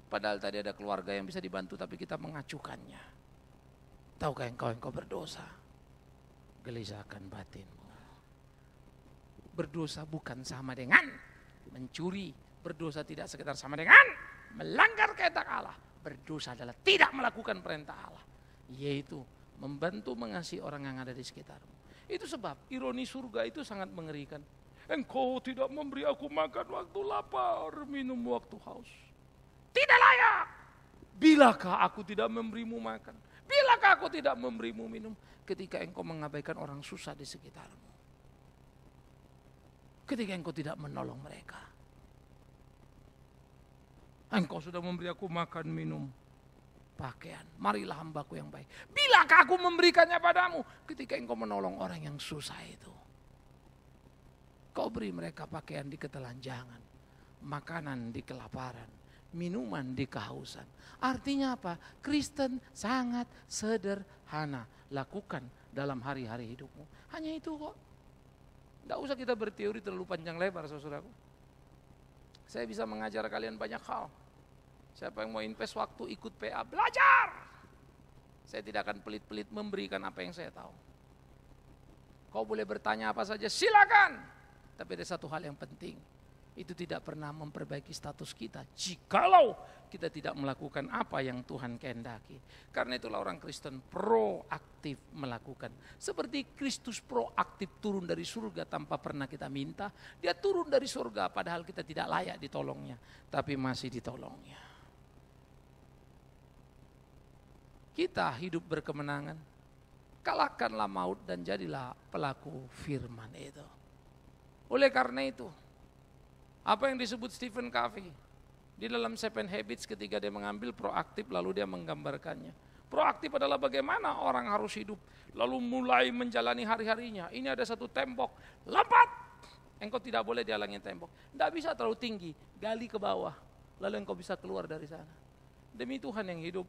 Padahal tadi ada keluarga yang bisa dibantu tapi kita mengacukannya. Tahukah engkau berdosa? gelisahkan batinmu. Berdosa bukan sama dengan mencuri. Berdosa tidak sekedar sama dengan melanggar kehendak Allah. Berdosa adalah tidak melakukan perintah Allah. Yaitu membantu mengasihi orang yang ada di sekitarmu. Itu sebab ironi surga itu sangat mengerikan. Engkau tidak memberi aku makan waktu lapar, minum waktu haus. Tidak layak. Bilakah aku tidak memberimu makan? Bilakah aku tidak memberimu minum? Ketika engkau mengabaikan orang susah di sekitarmu. Ketika engkau tidak menolong mereka. Engkau sudah memberi aku makan, minum, pakaian. Marilah hambaku yang baik. Bilakah aku memberikannya padamu? Ketika engkau menolong orang yang susah itu. Kau beri mereka pakaian di ketelanjangan. Makanan di kelaparan. Minuman di kehausan. Artinya apa? Kristen sangat sederhana. Lakukan dalam hari-hari hidupmu. Hanya itu kok. Tidak usah kita berteori terlalu panjang lebar, saudaraku. Saya bisa mengajar kalian banyak hal. Siapa yang mau invest waktu ikut PA, belajar. Saya tidak akan pelit-pelit memberikan apa yang saya tahu. Kau boleh bertanya apa saja, silakan. Tapi ada satu hal yang penting. Itu tidak pernah memperbaiki status kita jikalau kita tidak melakukan apa yang Tuhan kehendaki. Karena itulah orang Kristen proaktif melakukan. Seperti Kristus proaktif turun dari surga tanpa pernah kita minta. Dia turun dari surga padahal kita tidak layak ditolongnya. Tapi masih ditolongnya. Kita hidup berkemenangan. Kalahkanlah maut dan jadilah pelaku firman itu. Oleh karena itu, apa yang disebut Stephen Covey di dalam Seven Habits ketika dia mengambil proaktif lalu dia menggambarkannya. Proaktif adalah bagaimana orang harus hidup lalu mulai menjalani hari-harinya. Ini ada satu tembok, lompat. Engkau tidak boleh dihalangi tembok. Tidak bisa terlalu tinggi, gali ke bawah. Lalu engkau bisa keluar dari sana. Demi Tuhan yang hidup.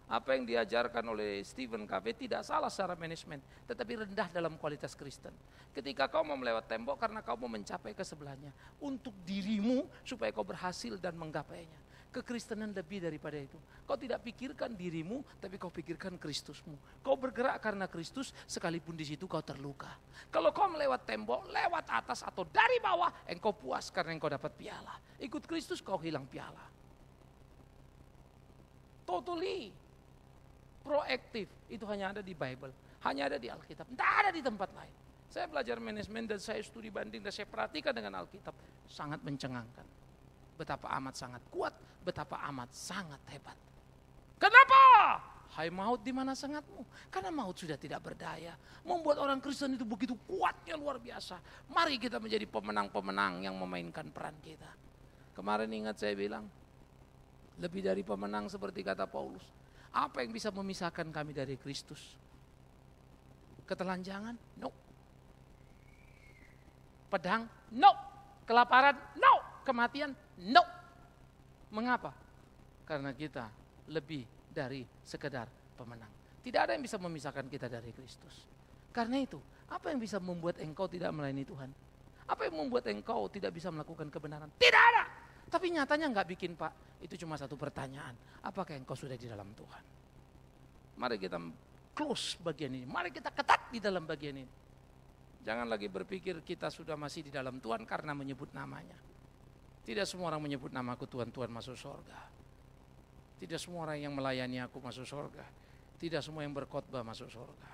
Apa yang diajarkan oleh Stephen Covey tidak salah secara manajemen, tetapi rendah dalam kualitas Kristen. Ketika kau mau melewat tembok karena kau mau mencapai ke sebelahnya, untuk dirimu supaya kau berhasil dan menggapainya. Kekristenan lebih daripada itu. Kau tidak pikirkan dirimu, tapi kau pikirkan Kristusmu. Kau bergerak karena Kristus, sekalipun di situ kau terluka. Kalau kau melewat tembok, lewat atas atau dari bawah, engkau puas karena engkau dapat piala. Ikut Kristus kau hilang piala. Totally. Proaktif itu hanya ada di Bible, hanya ada di Alkitab, tidak ada di tempat lain. Saya belajar manajemen dan saya studi banding dan saya perhatikan dengan Alkitab, sangat mencengangkan. Betapa amat sangat kuat, betapa amat sangat hebat. Kenapa? Hai maut, di mana sengatmu? Karena maut sudah tidak berdaya. Membuat orang Kristen itu begitu kuatnya luar biasa. Mari kita menjadi pemenang-pemenang yang memainkan peran kita. Kemarin ingat saya bilang, lebih dari pemenang seperti kata Paulus. Apa yang bisa memisahkan kami dari Kristus? Ketelanjangan? No. Pedang? No. Kelaparan? No. Kematian? No. Mengapa? Karena kita lebih dari sekedar pemenang. Tidak ada yang bisa memisahkan kita dari Kristus. Karena itu, apa yang bisa membuat engkau tidak melayani Tuhan? Apa yang membuat engkau tidak bisa melakukan kebenaran? Tidak ada. Tapi nyatanya enggak bikin Pak, itu cuma satu pertanyaan. Apakah engkau sudah di dalam Tuhan? Mari kita close bagian ini, mari kita ketat di dalam bagian ini. Jangan lagi berpikir kita sudah masih di dalam Tuhan karena menyebut namanya. Tidak semua orang menyebut namaku Tuhan, Tuhan masuk surga. Tidak semua orang yang melayani aku masuk surga. Tidak semua yang berkhotbah masuk surga.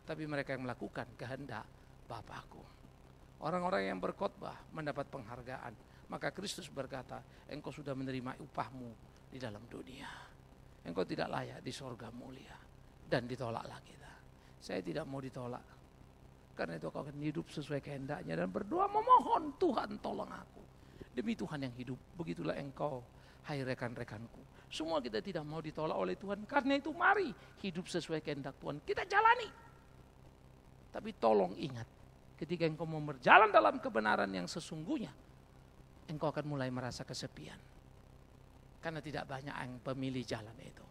Tapi mereka yang melakukan kehendak Bapakku. Orang-orang yang berkhotbah mendapat penghargaan. Maka Kristus berkata, engkau sudah menerima upahmu di dalam dunia. Engkau tidak layak di sorga mulia. Dan ditolaklah kita. Saya tidak mau ditolak. Karena itu kau akan hidup sesuai kehendaknya. Dan berdoa memohon, Tuhan tolong aku. Demi Tuhan yang hidup, begitulah engkau, hai rekan-rekanku. Semua kita tidak mau ditolak oleh Tuhan. Karena itu mari hidup sesuai kehendak Tuhan. Kita jalani. Tapi tolong ingat, ketika engkau mau berjalan dalam kebenaran yang sesungguhnya, engkau akan mulai merasa kesepian. Karena tidak banyak yang pemilih jalan itu.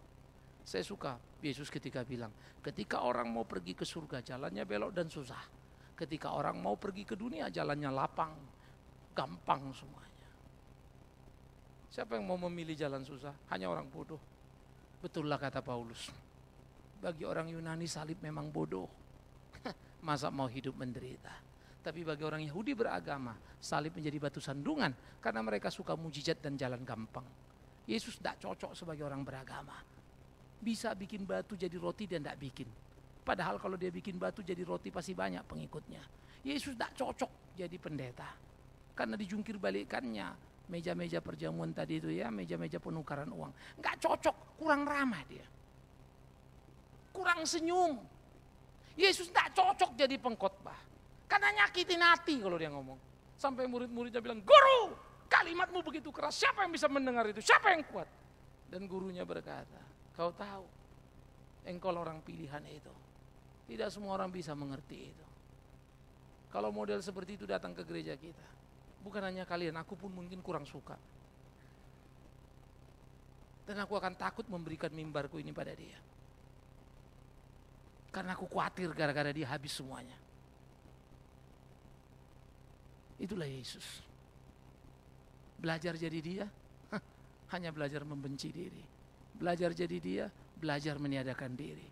Saya suka Yesus ketika bilang, ketika orang mau pergi ke surga jalannya belok dan susah. Ketika orang mau pergi ke dunia jalannya lapang, gampang semuanya. Siapa yang mau memilih jalan susah? Hanya orang bodoh. Betullah kata Paulus. Bagi orang Yunani salib memang bodoh. Masa mau hidup menderita? Tapi bagi orang Yahudi beragama, salib menjadi batu sandungan karena mereka suka mujizat dan jalan gampang. Yesus tidak cocok sebagai orang beragama. Bisa bikin batu jadi roti dan tidak bikin. Padahal kalau dia bikin batu jadi roti pasti banyak pengikutnya. Yesus tidak cocok jadi pendeta. Karena dijungkir balikannya meja-meja perjamuan tadi itu ya, meja-meja penukaran uang. Nggak cocok, kurang ramah dia. Kurang senyum. Yesus tidak cocok jadi pengkhotbah. Karena nyakitin hati kalau dia ngomong. Sampai murid-muridnya bilang, "Guru, kalimatmu begitu keras, siapa yang bisa mendengar itu? Siapa yang kuat?" Dan gurunya berkata, "Kau tahu, engkau orang pilihan itu. Tidak semua orang bisa mengerti itu. Kalau model seperti itu datang ke gereja kita, bukan hanya kalian, aku pun mungkin kurang suka. Dan aku akan takut memberikan mimbarku ini pada dia. Karena aku khawatir gara-gara dia habis semuanya." Itulah Yesus. Belajar jadi dia, hanya belajar membenci diri. Belajar jadi dia, belajar meniadakan diri.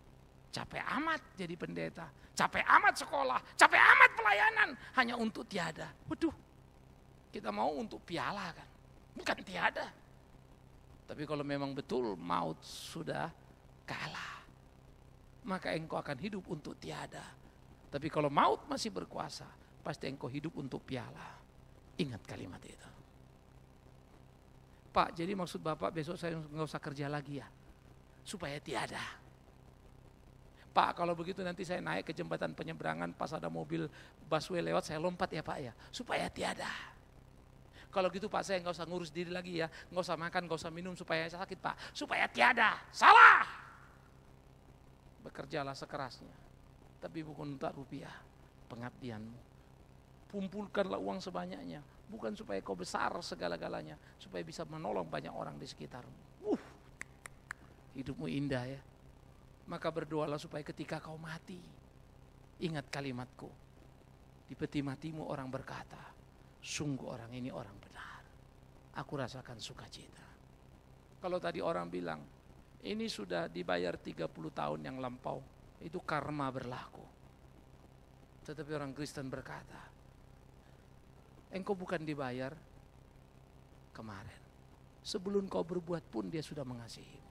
Capek amat jadi pendeta, capek amat sekolah, capek amat pelayanan, hanya untuk tiada. Waduh, kita mau untuk piala kan, bukan tiada. Tapi kalau memang betul maut sudah kalah, maka engkau akan hidup untuk tiada. Tapi kalau maut masih berkuasa, pasti engkau hidup untuk piala. Ingat kalimat itu. Pak, jadi maksud Bapak besok saya nggak usah kerja lagi ya? Supaya tiada. Pak, kalau begitu nanti saya naik ke jembatan penyeberangan, pas ada mobil busway lewat saya lompat ya Pak ya? Supaya tiada. Kalau gitu Pak, saya nggak usah ngurus diri lagi ya, nggak usah makan, nggak usah minum supaya saya sakit Pak. Supaya tiada. Salah. Bekerjalah sekerasnya, tapi bukan untuk rupiah, pengabdianmu. Kumpulkanlah uang sebanyaknya, bukan supaya kau besar segala-galanya, supaya bisa menolong banyak orang di sekitarmu. Hidupmu indah ya. Maka berdoalah supaya ketika kau mati, ingat kalimatku. Di peti matimu orang berkata, sungguh orang ini orang benar. Aku rasakan sukacita. Kalau tadi orang bilang, ini sudah dibayar 30 tahun yang lampau, itu karma berlaku. Tetapi orang Kristen berkata, engkau bukan dibayar kemarin. Sebelum kau berbuat pun dia sudah mengasihimu.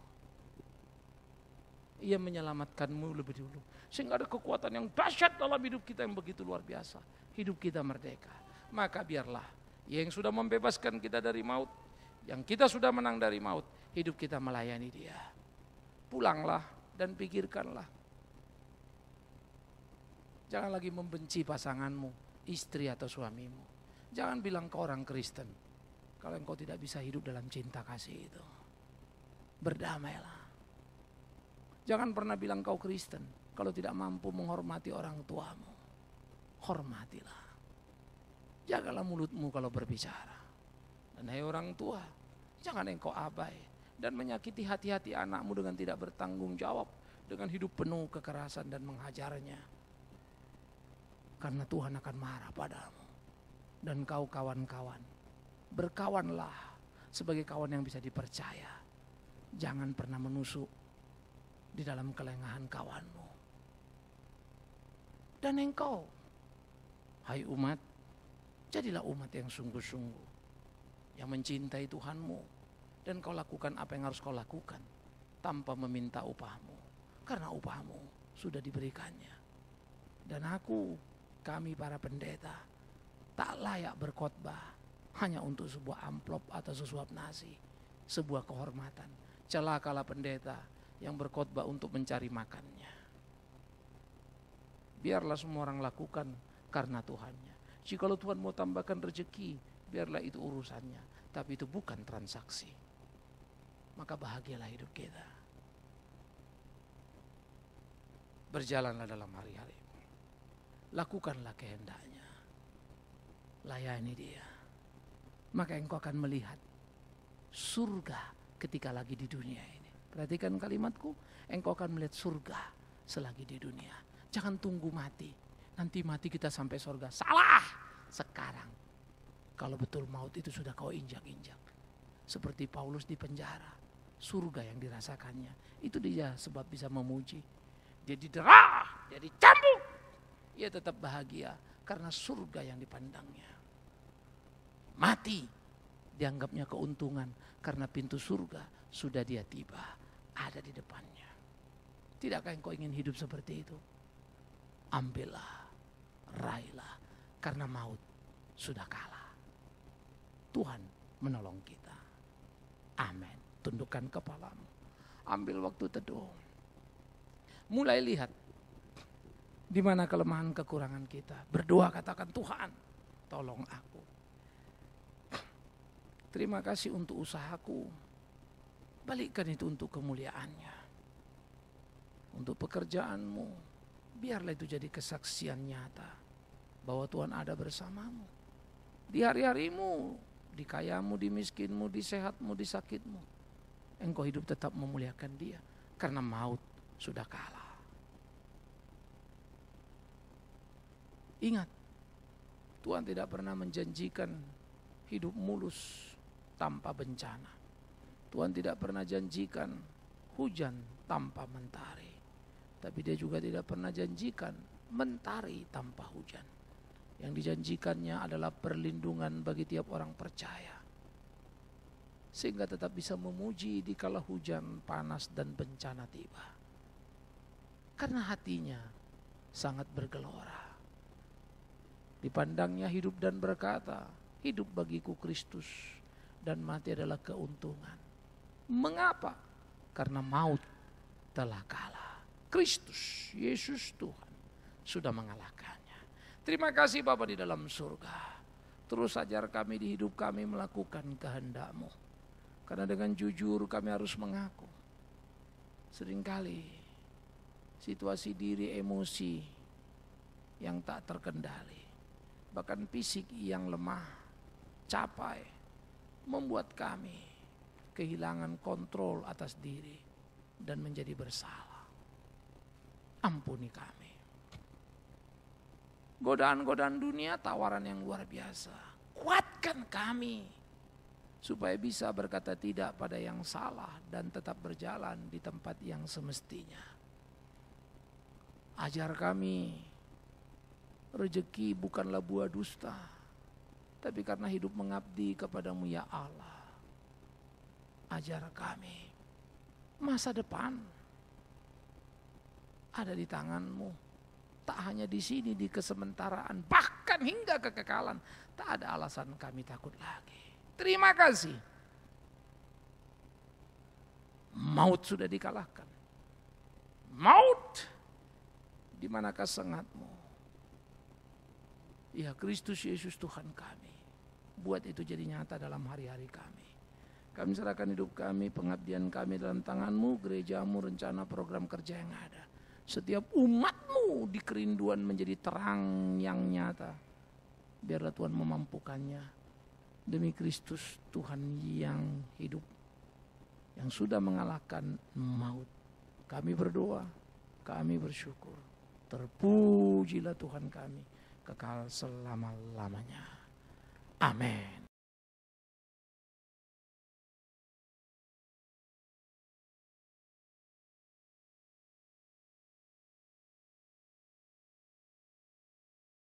Ia menyelamatkanmu lebih dulu. Sehingga ada kekuatan yang dahsyat dalam hidup kita yang begitu luar biasa. Hidup kita merdeka. Maka biarlah yang sudah membebaskan kita dari maut, yang kita sudah menang dari maut, hidup kita melayani dia. Pulanglah dan pikirkanlah. Jangan lagi membenci pasanganmu, istri atau suamimu. Jangan bilang kau orang Kristen kalau engkau tidak bisa hidup dalam cinta kasih itu. Berdamailah. Jangan pernah bilang kau Kristen kalau tidak mampu menghormati orang tuamu. Hormatilah. Jagalah mulutmu kalau berbicara. Dan hai orang tua, jangan engkau abai dan menyakiti hati-hati anakmu dengan tidak bertanggung jawab, dengan hidup penuh kekerasan dan menghajarnya. Karena Tuhan akan marah padamu. Dan kau kawan-kawan, berkawanlah sebagai kawan yang bisa dipercaya. Jangan pernah menusuk di dalam kelengahan kawanmu. Dan engkau, hai umat, jadilah umat yang sungguh-sungguh, yang mencintai Tuhanmu, dan kau lakukan apa yang harus kau lakukan tanpa meminta upahmu, karena upahmu sudah diberikannya. Dan kami para pendeta tak layak berkhotbah hanya untuk sebuah amplop atau sesuap nasi, sebuah kehormatan. Celakalah pendeta yang berkhotbah untuk mencari makannya. Biarlah semua orang lakukan karena Tuhannya. Jika Tuhan mau tambahkan rezeki, biarlah itu urusannya. Tapi itu bukan transaksi. Maka bahagialah hidup kita. Berjalanlah dalam hari-hari. Lakukanlah kehendaknya. Layani dia. Maka engkau akan melihat surga ketika lagi di dunia ini. Perhatikan kalimatku, engkau akan melihat surga selagi di dunia. Jangan tunggu mati, nanti mati kita sampai surga. Salah! Sekarang, kalau betul maut itu sudah kau injak-injak. Seperti Paulus di penjara, surga yang dirasakannya. Itu dia sebab bisa memuji. Dia diderah, dia dicambuk. ia tetap bahagia karena surga yang dipandangnya. Mati dianggapnya keuntungan karena pintu surga sudah dia tiba, ada di depannya. Tidakkah engkau ingin hidup seperti itu? Ambillah, raihlah, karena maut sudah kalah. Tuhan menolong kita. Amin. Tundukkan kepalamu. Ambil waktu teduh. Mulai lihat di mana kelemahan kekurangan kita. Berdoa, katakan, Tuhan, tolong aku. Terima kasih untuk usahaku. Balikkan itu untuk kemuliaannya. Untuk pekerjaanmu. Biarlah itu jadi kesaksian nyata bahwa Tuhan ada bersamamu. Di hari-harimu, di kayamu, di miskinmu, di sehatmu, di sakitmu. Engkau hidup tetap memuliakan Dia. Karena maut sudah kalah. Ingat, Tuhan tidak pernah menjanjikan hidup mulus tanpa bencana. Tuhan tidak pernah janjikan hujan tanpa mentari. Tapi Dia juga tidak pernah janjikan mentari tanpa hujan. Yang dijanjikannya adalah perlindungan bagi tiap orang percaya. Sehingga tetap bisa memuji di kala hujan, panas, dan bencana tiba. Karena hatinya sangat bergelora. Dipandangnya hidup dan berkata, hidup bagiku Kristus dan mati adalah keuntungan. Mengapa? Karena maut telah kalah. Kristus, Yesus Tuhan, sudah mengalahkannya. Terima kasih Bapa di dalam surga. Terus ajar kami di hidup kami melakukan kehendak-Mu. Karena dengan jujur kami harus mengaku. Seringkali situasi diri emosi yang tak terkendali. Bahkan fisik yang lemah, capai, membuat kami kehilangan kontrol atas diri dan menjadi bersalah. Ampuni kami. Godaan-godaan dunia, tawaran yang luar biasa. Kuatkan kami supaya bisa berkata tidak pada yang salah dan tetap berjalan di tempat yang semestinya. Ajar kami, rezeki bukanlah buah dusta, tapi karena hidup mengabdi kepadamu ya Allah. Ajar kami, masa depan ada di tangan-Mu. Tak hanya di sini, di kesementaraan, bahkan hingga kekekalan. Tak ada alasan kami takut lagi. Terima kasih. Maut sudah dikalahkan. Maut, di manakah sengat-Mu? Ya Kristus Yesus Tuhan kami. Buat itu jadi nyata dalam hari-hari kami. Kami serahkan hidup kami, pengabdian kami dalam tangan-Mu, gereja-Mu, rencana program kerja yang ada. Setiap umat-Mu di kerinduan menjadi terang yang nyata. Biarlah Tuhan memampukannya. Demi Kristus Tuhan yang hidup. Yang sudah mengalahkan maut. Kami berdoa, kami bersyukur. Terpujilah Tuhan kami kekal selama-lamanya. Amin.